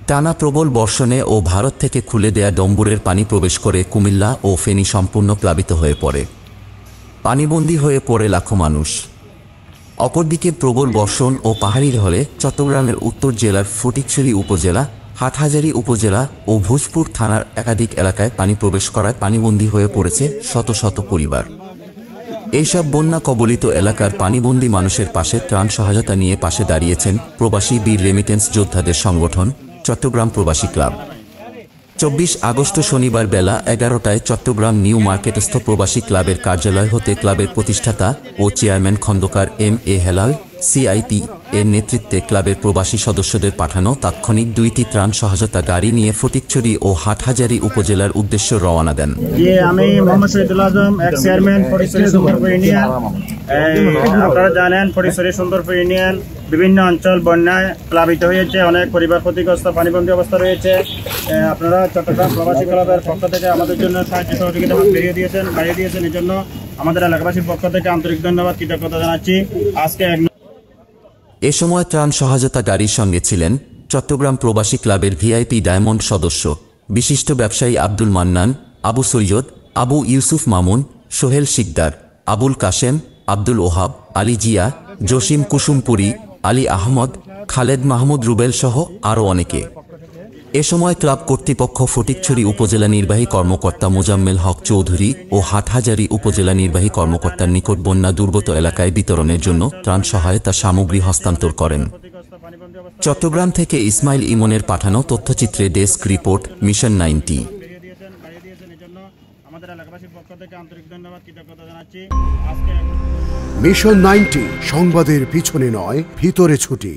টানা প্রবল বর্ষণে ও ভারত থেকে খুলে দেয়া ডম্বুরের পানি প্রবেশ করে কুমিল্লা ও ফেনী সম্পূর্ণ প্লাবিত হয়ে পড়ে। পানিবন্দী হয়ে পড়ে লাখো মানুষ। অপরদিকে প্রবল বর্ষণ ও পাহাড়ি ঢলে চট্টগ্রামের উত্তর জেলার ফটিকছড়ি উপজেলা, হাটহাজারী উপজেলা ও ভোজপুর থানার একাধিক এলাকায় পানি প্রবেশ করায় পানিবন্দী হয়ে পড়েছে শত শত পরিবার। এইসব বন্যা কবলিত এলাকার পানিবন্দী মানুষের পাশে ত্রাণ সহায়তা নিয়ে পাশে দাঁড়িয়েছেন প্রবাসী বীর রেমিটেন্স যোদ্ধাদের সংগঠন চট্টগ্রাম প্রবাসী ক্লাব। 24 আগস্ট শনিবার বেলা 11টায় চট্টগ্রাম নিউ মার্কেটস্থ প্রবাসী ক্লাবের কার্যালয় হতে ক্লাবের প্রতিষ্ঠাতা ও chairman Khondokar M A. Helal CIP এর নেতৃত্বে ক্লাবের প্রবাসী সদস্যদের পাঠানো তাৎক্ষণিক 2টি ত্রাণ সহায়তা গাড়ি নিয়ে ফটিকছড়ি ও হাটহাজারী উপজেলার উদ্দেশ্যে রওনা দেন। আমি Mohammad Shahidul Azam, ex chairman Fatikchhari Sundarpur union. আপনারা জানেন ফটিকছড়ি সুন্দরপুর ইউনিয়ন বিভিন্ন অঞ্চল বন্যায় প্লাবিত হয়েছে, অনেক পরিবার ক্ষতিগ্রস্ত, পানিবন্দী অবস্থা রয়েছে। আপনারা চট্টগ্রাম প্রবাসী ক্লাবের পক্ষ থেকে আমাদের জন্য সাহায্য সহযোগিতা বাড়িয়ে দিয়েছেন। এই জন্য আমাদের এলাকাবাসীর পক্ষ থেকে আন্তরিক ধন্যবাদ, কৃতজ্ঞতা জানাচ্ছি। আজকে এ সময় ত্রাণ সহায়তা গাড়ির সঙ্গে ছিলেন চট্টগ্রাম প্রবাসী ক্লাবের ভিআইপি ডায়মন্ড সদস্য বিশিষ্ট ব্যবসায়ী আব্দুল মান্নান, আবু সৈয়দ, আবু ইউসুফ মামুন, সোহেল শিকদার, আবুল কাশেম, আব্দুল ওহাব, আলী জিয়া, জসিম কুসুমপুরি, আলী আহমদ, খালেদ মাহমুদ রুবেল সহ আরও অনেকে। এ সময় ক্লাব কর্তৃপক্ষ ফটিকছড়ি উপজেলা নির্বাহী কর্মকর্তা মোজাম্মেল হক চৌধুরী ও হাটহাজারী উপজেলা নির্বাহী কর্মকর্তার নিকট বন্যা দুর্গত এলাকায় বিতরণের জন্য ত্রাণ সহায়তা সামগ্রী হস্তান্তর করেন। চট্টগ্রাম থেকে ইসমাইল ইমনের পাঠানো তথ্যচিত্রে ডেস্ক রিপোর্ট, মিশন 90। মিশন 90 সংবাদের পিছনে নয়, ভিতরে ছুটি।